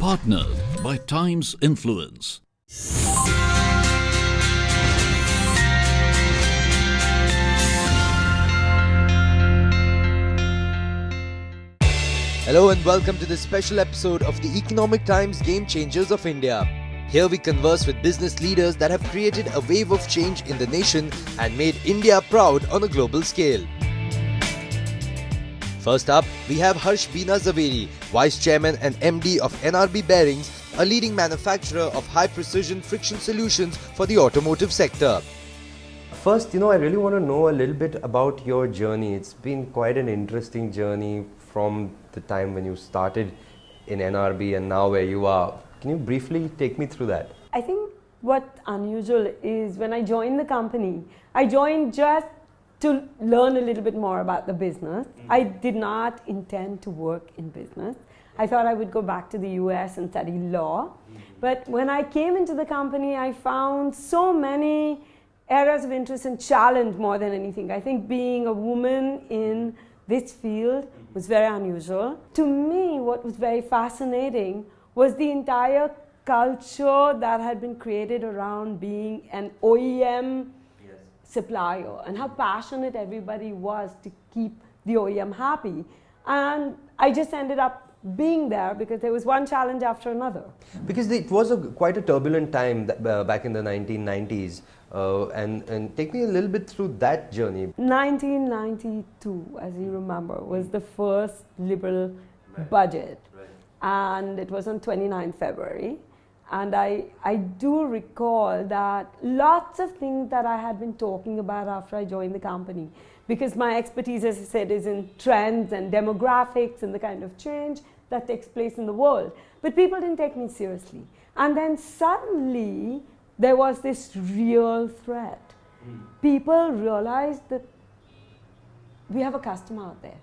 Partnered by Time's Influence. Hello and welcome to this special episode of the Economic Times Game Changers of India. Here we converse with business leaders that have created a wave of change in the nation and made India proud on a global scale. First up, we have Harsh Beena Zaveri, Vice Chairman and MD of NRB Bearings, a leading manufacturer of high-precision friction solutions for the automotive sector. First, I really want to know a little bit about your journey. It's been quite an interesting journey from the time when you started in NRB and now where you are. Can you briefly take me through that? I think what's unusual is when I joined the company, I joined just to learn a little bit more about the business. I did not intend to work in business. I thought I would go back to the US and study law. But when I came into the company, I found so many areas of interest and challenge more than anything. I think being a woman in this field was very unusual. To me, what was very fascinating was the entire culture that had been created around being an OEM supplier and how passionate everybody was to keep the OEM happy. And I just ended up being there because there was one challenge after another. Because it was quite a turbulent time back in the 1990s. And take me a little bit through that journey. 1992, as you remember, was the first Liberal budget. And it was on 29 February. And I do recall that lots of things that I had been talking about after I joined the company, because my expertise, as I said, is in trends and demographics and the kind of change that takes place in the world. But people didn't take me seriously. And then suddenly there was this real threat. People realized that we have a customer out there.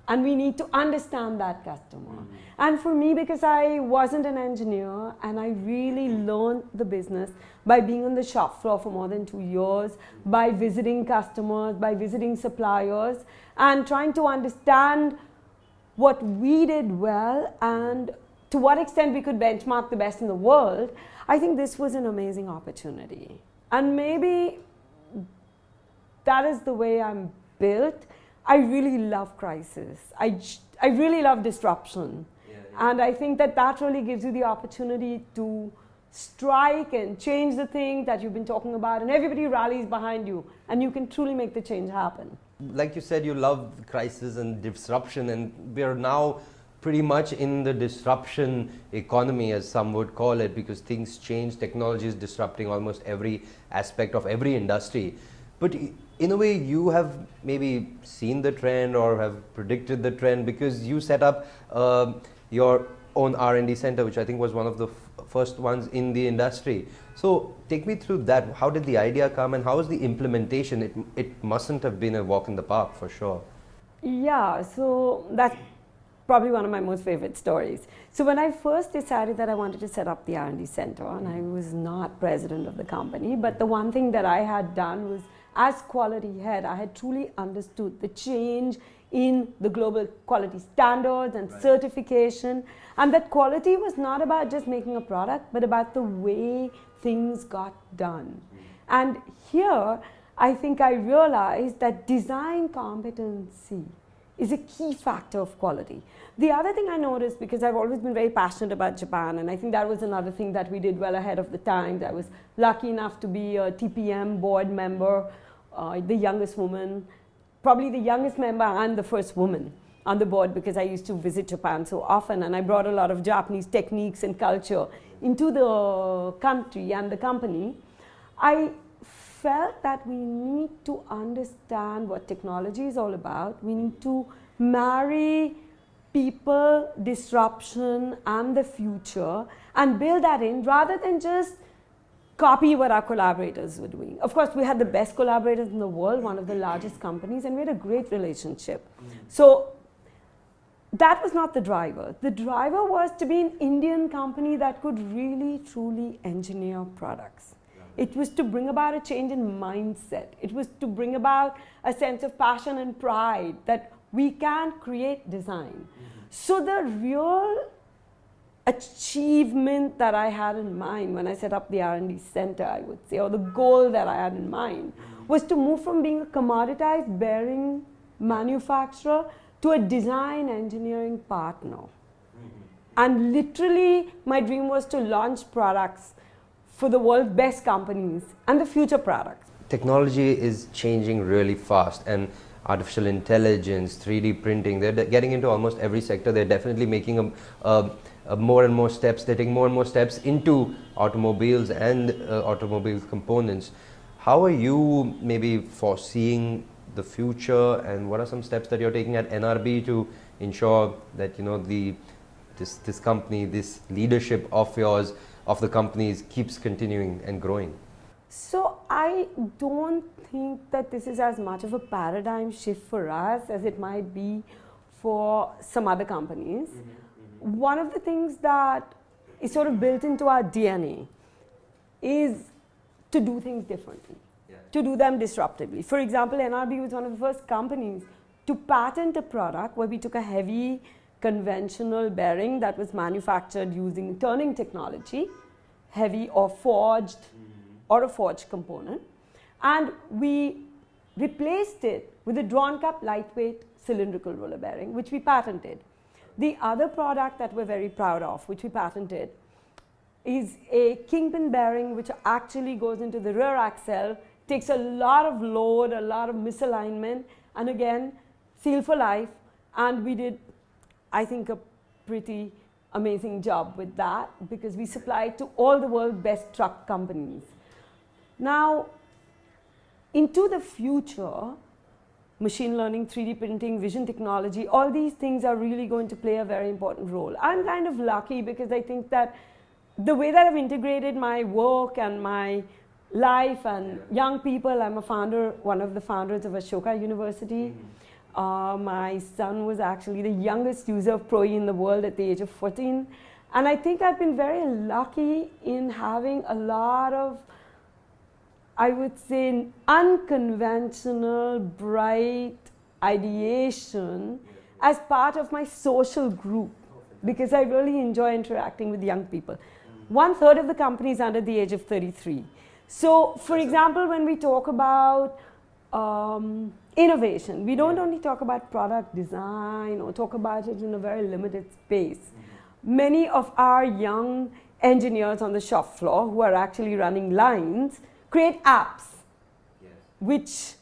And we need to understand that customer. And for me, because I wasn't an engineer and I really learned the business by being on the shop floor for more than 2 years, by visiting customers, by visiting suppliers, and trying to understand what we did well and to what extent we could benchmark the best in the world, I think this was an amazing opportunity. And maybe that is the way I'm built. I really love crisis. I really love disruption. And I think that really gives you the opportunity to strike and change the thing that you've been talking about, and everybody rallies behind you and you can truly make the change happen. Like you said, you love crisis and disruption, and we're now pretty much in the disruption economy, as some would call it, because things change, technology is disrupting almost every aspect of every industry. But in a way, you have maybe seen the trend or have predicted the trend, because you set up your own R&D center, which I think was one of the first ones in the industry. So take me through that. How did the idea come and how was the implementation? It mustn't have been a walk in the park for sure. Yeah, so that's probably one of my most favorite stories. So when I first decided that I wanted to set up the R&D center, and I was not president of the company, but the one thing that I had done was, as quality head, I had truly understood the change in the global quality standards and certification, and that quality was not about just making a product, but about the way things got done. And here, I think I realized that design competency is a key factor of quality. The other thing I noticed, because I've always been very passionate about Japan, and I think that was another thing that we did well ahead of the times. I was lucky enough to be a TPM board member, the youngest woman, probably the youngest member and the first woman on the board, because I used to visit Japan so often, and I brought a lot of Japanese techniques and culture into the country and the company. I felt that we need to understand what technology is all about. We need to marry people, disruption, and the future, and build that in rather than just copy what our collaborators were doing. Of course, we had the best collaborators in the world, one of the largest companies, and we had a great relationship. So that was not the driver. The driver was to be an Indian company that could really, truly engineer products. It was to bring about a change in mindset. It was to bring about a sense of passion and pride that we can create design. So the real achievement that I had in mind when I set up the R&D center, I would say, or the goal that I had in mind, was to move from being a commoditized bearing manufacturer to a design engineering partner. And literally, my dream was to launch products for the world's best companies and the future products. Technology is changing really fast, and artificial intelligence, 3D printing, they're getting into almost every sector. They're definitely making more and more steps. They're taking more and more steps into automobiles and automobile components. How are you maybe foreseeing the future, and what are some steps that you're taking at NRB to ensure that, you know, this company, this leadership of yours, of the companies, keeps continuing and growing? So I don't think that this is as much of a paradigm shift for us as it might be for some other companies. One of the things that is sort of built into our DNA is to do things differently, to do them disruptively. For example, NRB was one of the first companies to patent a product where we took a heavy conventional bearing that was manufactured using turning technology, heavy or forged or a forged component, and we replaced it with a drawn cup lightweight cylindrical roller bearing, which we patented. The other product that we're very proud of, which we patented, is a kingpin bearing which actually goes into the rear axle, takes a lot of load, a lot of misalignment, and again, seal for life. And we did, I think, a pretty amazing job with that, because we supplied to all the world's best truck companies. Now, into the future, machine learning, 3D printing, vision technology, all these things are really going to play a very important role. I'm kind of lucky because I think that the way that I've integrated my work and my life and young people, I'm a founder, one of the founders of Ashoka University. My son was actually the youngest user of Pro E in the world at the age of 14. And I think I've been very lucky in having a lot of, I would say, unconventional, bright ideation as part of my social group, because I really enjoy interacting with young people. 1/3 of the company is under the age of 33. So, for example, when we talk about innovation, we don't only talk about product design or talk about it in a very limited space. Many of our young engineers on the shop floor who are actually running lines create apps which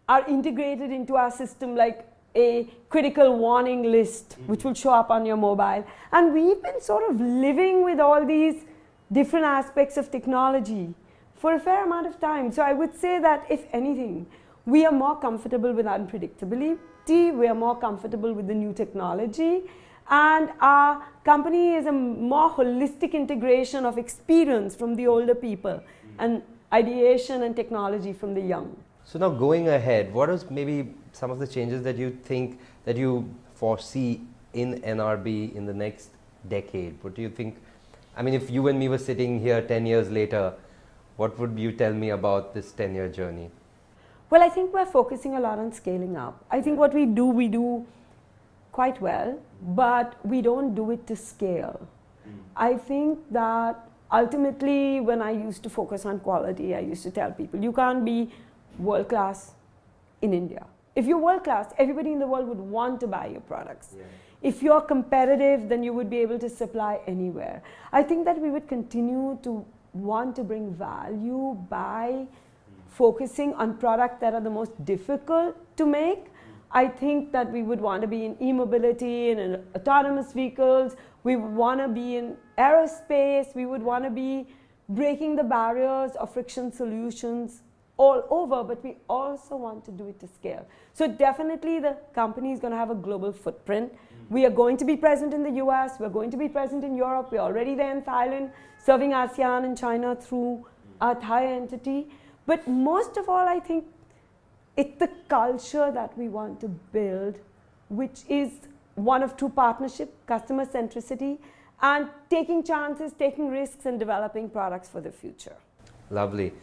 are integrated into our system, like a critical warning list which will show up on your mobile. And we've been sort of living with all these different aspects of technology for a fair amount of time. So I would say that, if anything, we are more comfortable with unpredictability, we are more comfortable with the new technology, and our company is a more holistic integration of experience from the older people and ideation and technology from the young. So now, going ahead, what is maybe some of the changes that you think, that you foresee in NRB in the next decade? What do you think? I mean, if you and me were sitting here 10 years later, what would you tell me about this 10-year journey? Well, I think we're focusing a lot on scaling up. I think what we do quite well, but we don't do it to scale. I think that ultimately, when I used to focus on quality, I used to tell people, you can't be world class in India. If you're world class, everybody in the world would want to buy your products. If you're competitive, then you would be able to supply anywhere. I think that we would continue to want to bring value by focusing on products that are the most difficult to make. I think that we would want to be in e-mobility and in autonomous vehicles. We would want to be in aerospace. We would want to be breaking the barriers of friction solutions all over, but we also want to do it to scale. So definitely the company is going to have a global footprint. We are going to be present in the US, we're going to be present in Europe, we're already there in Thailand, serving ASEAN and China through our Thai entity. But most of all, I think it's the culture that we want to build, which is one of true partnership, customer centricity, and taking chances, taking risks, and developing products for the future. Lovely.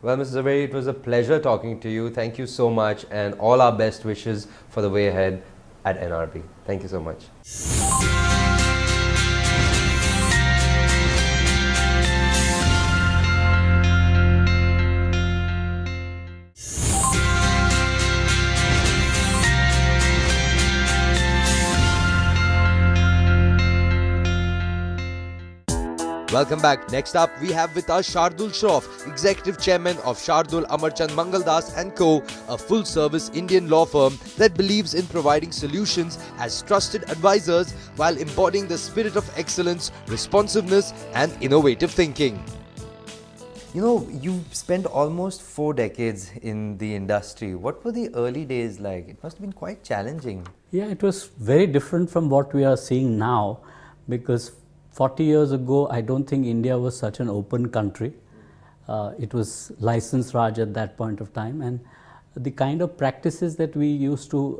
Well, Mrs. Zaveri, it was a pleasure talking to you. Thank you so much, and all our best wishes for the way ahead at NRB. Thank you so much. Welcome back. Next up, we have with us Shardul Shroff, Executive Chairman of Shardul Amarchand Mangaldas & Co., a full-service Indian law firm that believes in providing solutions as trusted advisors while embodying the spirit of excellence, responsiveness and innovative thinking. You know, you've spent almost 4 decades in the industry. What were the early days like? It must have been quite challenging. Yeah, it was very different from what we are seeing now, because 40 years ago, I don't think India was such an open country. It was license Raj at that point of time, and the kind of practices that we used to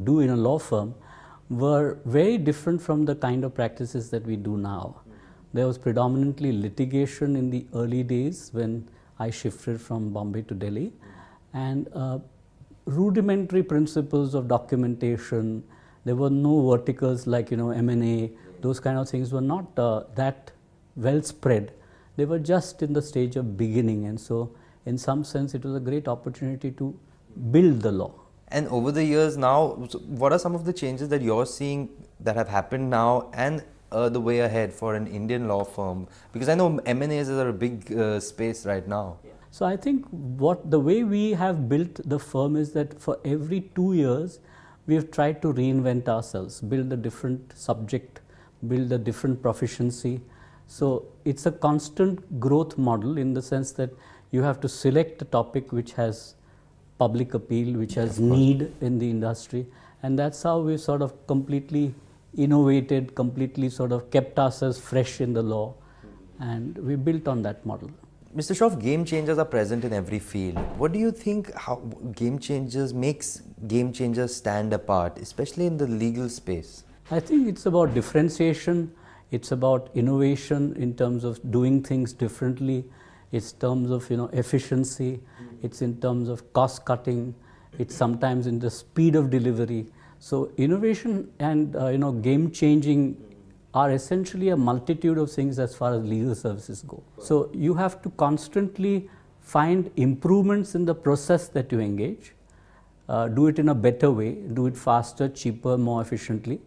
do in a law firm were very different from the kind of practices that we do now. There was predominantly litigation in the early days when I shifted from Bombay to Delhi, and rudimentary principles of documentation. There were no verticals like M&A. Those kind of things were not that well spread. They were just in the stage of beginning, and so in some sense it was a great opportunity to build the law. And over the years now, what are some of the changes that you're seeing that have happened now and the way ahead for an Indian law firm? Because I know M&As are a big space right now. So I think the way we have built the firm is that for every 2 years, we have tried to reinvent ourselves, build a different subject, build a different proficiency. So it's a constant growth model in the sense that you have to select a topic which has public appeal, which has need in the industry, and that's how we sort of completely innovated, completely sort of kept ourselves fresh in the law, and we built on that model. Mr. Shroff, game changers are present in every field. What do you think how game changers makes game changers stand apart, especially in the legal space? I think it's about differentiation, it's about innovation in terms of doing things differently, it's terms of efficiency, it's in terms of cost cutting, it's sometimes in the speed of delivery. So innovation and game changing are essentially a multitude of things as far as legal services go. So you have to constantly find improvements in the process that you engage, do it in a better way, do it faster, cheaper, more efficiently,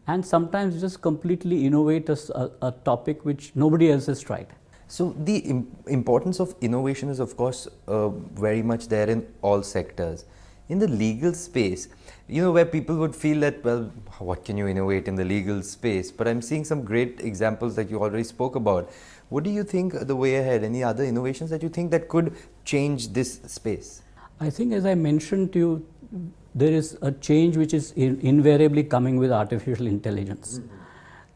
and sometimes just completely innovate a topic which nobody else has tried. So the importance of innovation is of course very much there in all sectors. In the legal space, where people would feel that, well, what can you innovate in the legal space? But I'm seeing some great examples that you already spoke about. What do you think the way ahead? Any other innovations that you think that could change this space? I think, as I mentioned to you, there is a change which is invariably coming with artificial intelligence.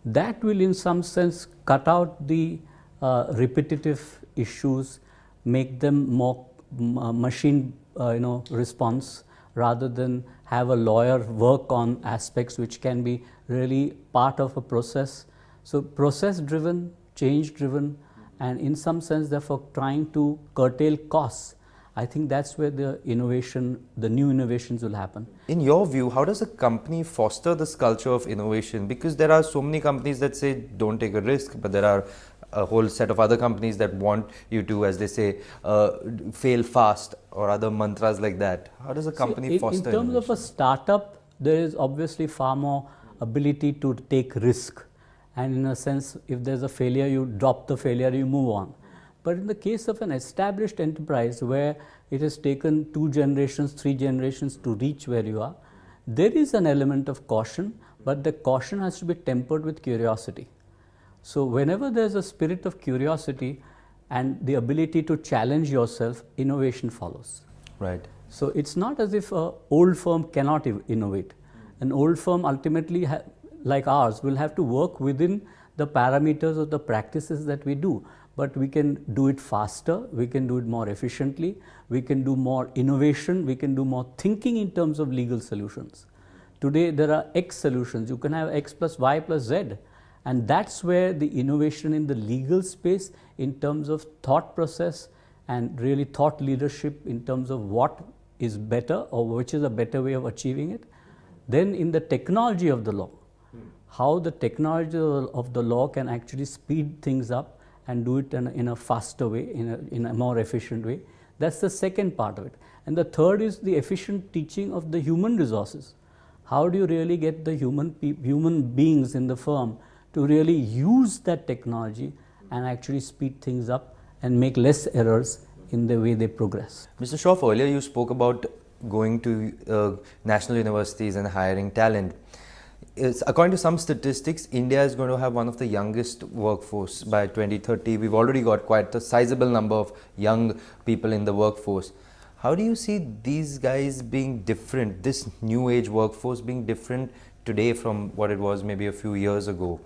That will in some sense cut out the repetitive issues, make them more machine response, rather than have a lawyer work on aspects which can be really part of a process. So process driven, change driven, and in some sense therefore trying to curtail costs. I think that's where the new innovations will happen. In your view, how does a company foster this culture of innovation? Because there are so many companies that say don't take a risk, but there are a whole set of other companies that want you to, as they say, fail fast, or other mantras like that. How does a company foster innovation? In terms innovation? of a startup, there is obviously far more ability to take risk, and in a sense, if there's a failure, you drop the failure, you move on. But in the case of an established enterprise where it has taken 2 generations, 3 generations to reach where you are, there is an element of caution, but the caution has to be tempered with curiosity. So whenever there's a spirit of curiosity and the ability to challenge yourself, innovation follows. Right. So it's not as if an old firm cannot innovate. An old firm ultimately, like ours, will have to work within the parameters of the practices that we do. But we can do it faster, we can do it more efficiently, we can do more innovation, we can do more thinking in terms of legal solutions. Today there are X solutions, you can have X plus Y plus Z. And that's where the innovation in the legal space in terms of thought process and really thought leadership in terms of what is better or which is a better way of achieving it. Then in the technology of the law, how the technology of the law can actually speed things up and do it in a faster way, in a more efficient way. That's the second part of it. And the third is the efficient teaching of the human resources. How do you really get the human beings in the firm to really use that technology and actually speed things up and make less errors in the way they progress. Mr. Shroff, earlier you spoke about going to national universities and hiring talent. According to some statistics, India is going to have one of the youngest workforce by 2030. We've already got quite a sizable number of young people in the workforce. How do you see these guys being different, this new age workforce being different today from what it was maybe a few years ago?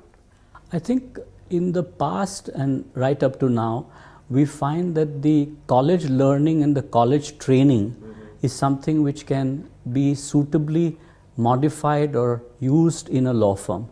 I think in the past and right up to now, we find that the college learning and the college training is something which can be suitably modified or used in a law firm.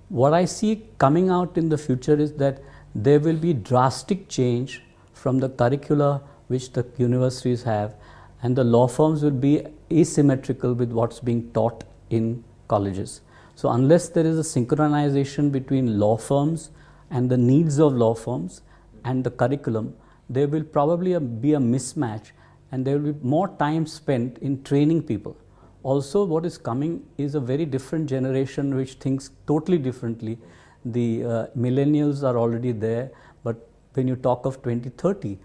What I see coming out in the future is that there will be drastic change from the curricula which the universities have, and the law firms will be asymmetrical with what's being taught in colleges. So unless there is a synchronization between law firms and the needs of law firms and the curriculum, there will probably be a mismatch, and there will be more time spent in training people. Also, what is coming is a very different generation which thinks totally differently. The millennials are already there, but when you talk of 2030,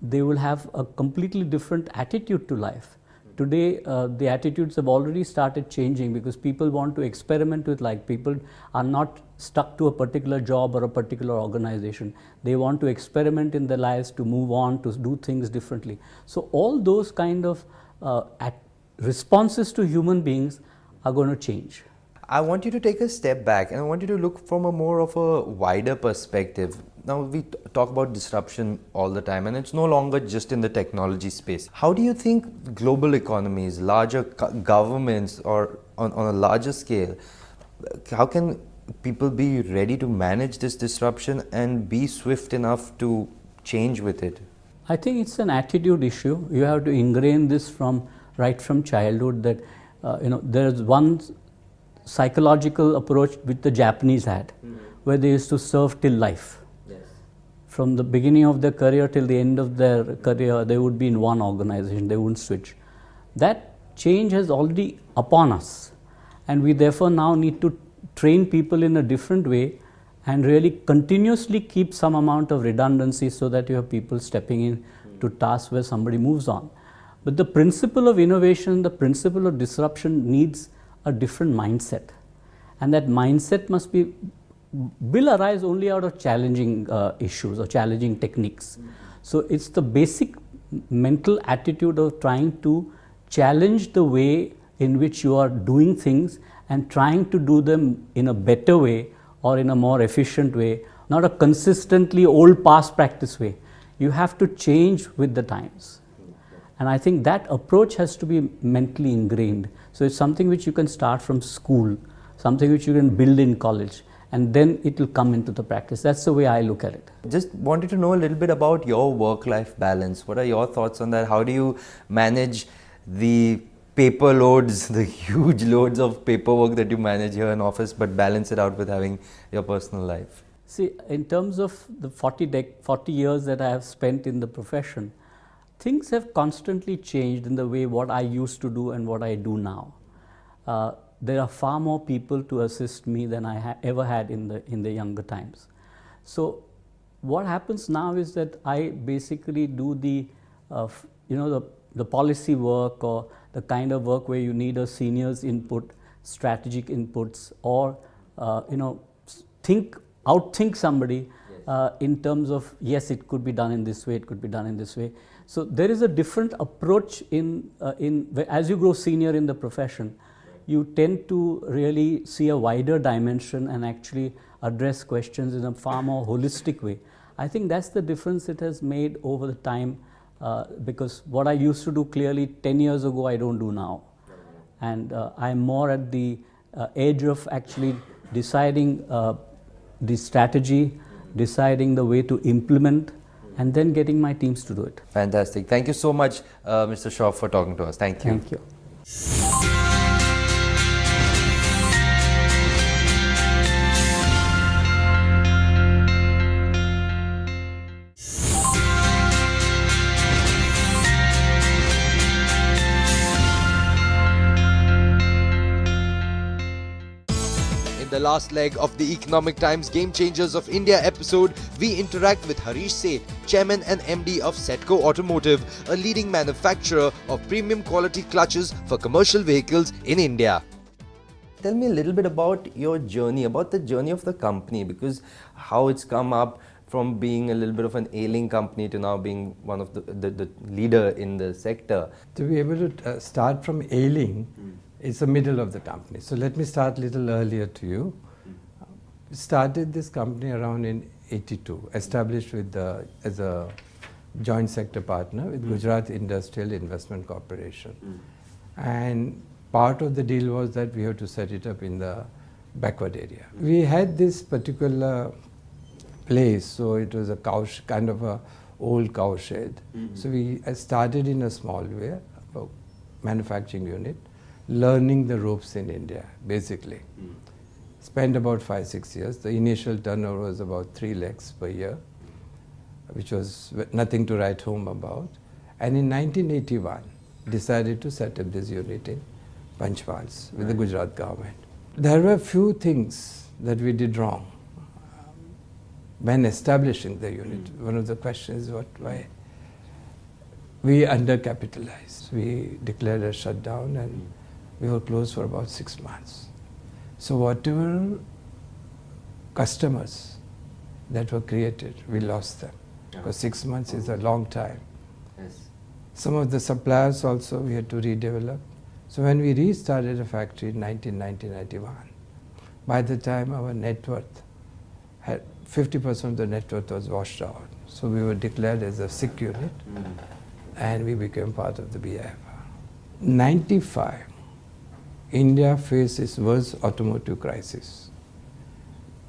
they will have a completely different attitude to life. Today, the attitudes have already started changing because people want to experiment with life. People are not stuck to a particular job or a particular organization. They want to experiment in their lives, to move on, to do things differently. So all those kind of responses to human beings are going to change. I want you to take a step back and I want you to look from a more of a wider perspective. Now we talk about disruption all the time, and it's no longer just in the technology space. How do you think global economies, larger governments, or on a larger scale, how can people be ready to manage this disruption and be swift enough to change with it? I think it's an attitude issue. You have to ingrain this right from childhood, that there's one psychological approach which the Japanese had, where they used to serve till life. From the beginning of their career till the end of their career, they would be in one organization, they wouldn't switch. That change has already upon us, and we therefore now need to train people in a different way and really continuously keep some amount of redundancy so that you have people stepping in to tasks where somebody moves on. But the principle of innovation, the principle of disruption needs a different mindset, and that mindset will arise only out of challenging issues or challenging techniques. So it's the basic mental attitude of trying to challenge the way in which you are doing things and trying to do them in a better way or in a more efficient way, not a consistently old past practice way. You have to change with the times. And I think that approach has to be mentally ingrained. So it's something which you can start from school, something which you can build in college, and then it will come into the practice. That's the way I look at it. Just wanted to know a little bit about your work-life balance. What are your thoughts on that? How do you manage the paper loads, the huge loads of paperwork that you manage here in office, but balance it out with having your personal life? See, in terms of the 40 years that I have spent in the profession, things have constantly changed in the way what I used to do and what I do now. There are far more people to assist me than I ever had in the younger times. So what happens now is that I basically do the policy work, or the kind of work where you need a senior's input, strategic inputs, or outthink somebody in terms of, yes, it could be done in this way, it could be done in this way. So there is a different approach as you grow senior in the profession. You tend to really see a wider dimension and actually address questions in a far more holistic way. I think that's the difference it has made over the time, because what I used to do clearly 10 years ago, I don't do now. And I'm more at the edge of actually deciding the strategy, deciding the way to implement, and then getting my teams to do it. Fantastic. Thank you so much, Mr. Shroff, for talking to us. Thank you. Thank you. In In the last leg of the Economic Times Game Changers of India episode, we interact with Harish Seth, Chairman and MD of Setco Automotive, a leading manufacturer of premium quality clutches for commercial vehicles in India. Tell me a little bit about your journey, about the journey of the company, because how it's come up from being a little bit of an ailing company to now being one of the leader in the sector. To be able to start from ailing, it's the middle of the company. So let me start a little earlier to you. We started this company around in 82, established with as a joint sector partner with Gujarat Industrial Investment Corporation. And part of the deal was that we have to set it up in the backward area. We had this particular place, so it was a kind of a old cow shed. So we started in a small way, a manufacturing unit, learning the ropes in India, basically. Spent about 5-6 years. The initial turnover was about 3 lakhs per year, which was nothing to write home about. And in 1981, decided to set up this unit in Panchmahals with the Gujarat government. There were few things that we did wrong when establishing the unit. One of the questions is why we undercapitalized. We declared a shutdown and we were closed for about 6 months. So whatever customers that were created, we lost them. Because 6 months is a long time. Some of the suppliers also we had to redevelop. So when we restarted a factory in 1991, by the time our net worth had 50% of the net worth was washed out. So we were declared as a sick unit and we became part of the BIF. 95, India faced its worst automotive crisis.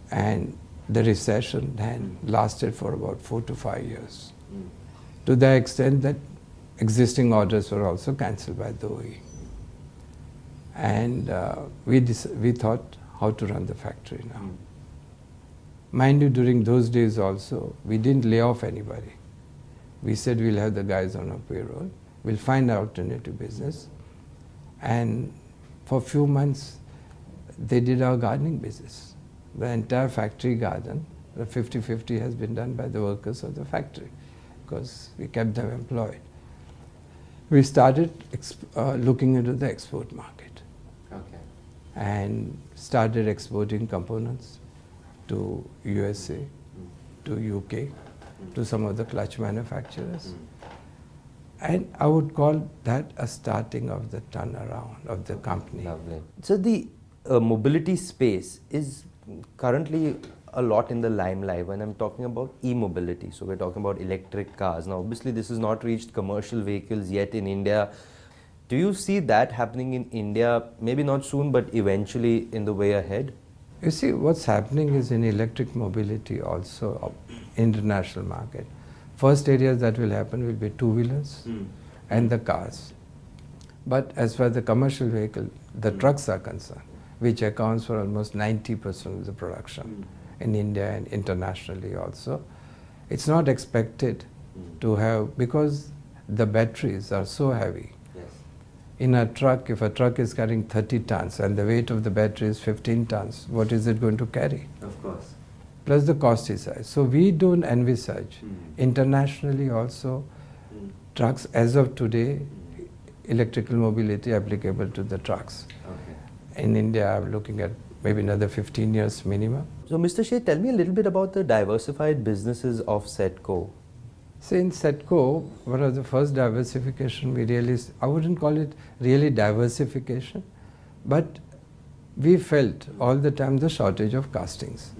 And the recession then lasted for about 4 to 5 years. To the extent that existing orders were also cancelled by the OE. And we thought how to run the factory now. Mind you, during those days also, we didn't lay off anybody. We said we'll have the guys on our payroll, we'll find alternative business. And for a few months, they did our gardening business. The entire factory garden, the 50-50 has been done by the workers of the factory because we kept them employed. We started looking into the export market and started exporting components to USA, to UK, to some of the clutch manufacturers. And I would call that a starting of the turnaround of the company. Lovely. So the mobility space is currently a lot in the limelight when I'm talking about e-mobility. So we're talking about electric cars. Now obviously this has not reached commercial vehicles yet in India. Do you see that happening in India, maybe not soon, but eventually in the way ahead? You see, what's happening is in electric mobility also, international market. First areas that will happen will be two-wheelers and the cars. But as far as the commercial vehicle, the trucks are concerned, which accounts for almost 90% of the production in India and internationally also. It's not expected to have, because the batteries are so heavy. In a truck, if a truck is carrying 30 tons and the weight of the battery is 15 tons, what is it going to carry? Of course. Plus the cost is high. So we don't envisage internationally also trucks as of today, electrical mobility applicable to the trucks. In India, I'm looking at maybe another 15 years minimum. So Mr. Shea, tell me a little bit about the diversified businesses of Setco. See, in Setco, one of the first diversification we really, I wouldn't call it really diversification, but we felt all the time the shortage of castings.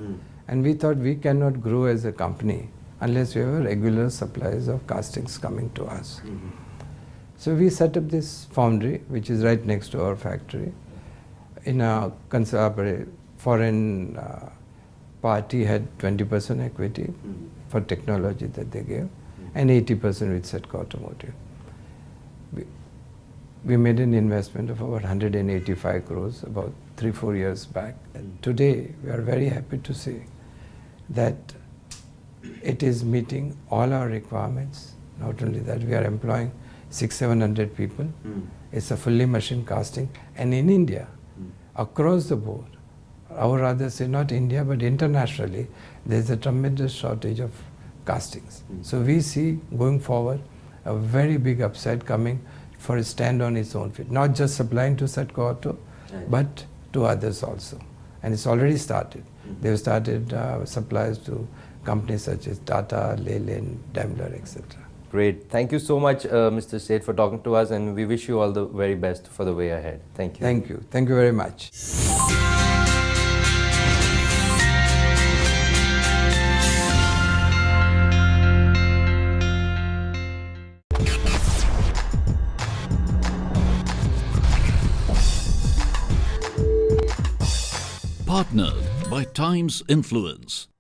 And we thought we cannot grow as a company unless we have regular supplies of castings coming to us. So we set up this foundry, which is right next to our factory. In a foreign party had 20% equity for technology that they gave, and 80% with Setco Automotive. We made an investment of about 185 crores about 3-4 years back. And today we are very happy to say that it is meeting all our requirements. Not only that, we are employing 600-700 people. It's a fully machined casting, and in India, across the board, or rather say not India but internationally, there's a tremendous shortage of castings. So we see going forward a very big upside coming for a stand on its own feet, not just supplying to Satco Auto, but to others also. And it's already started. They've started supplies to companies such as Tata, Leyland, Daimler, etc. Great. Thank you so much, Mr. Seth, for talking to us, and we wish you all the very best for the way ahead. Thank you. Thank you. Thank you very much. Partnered by Times Influence.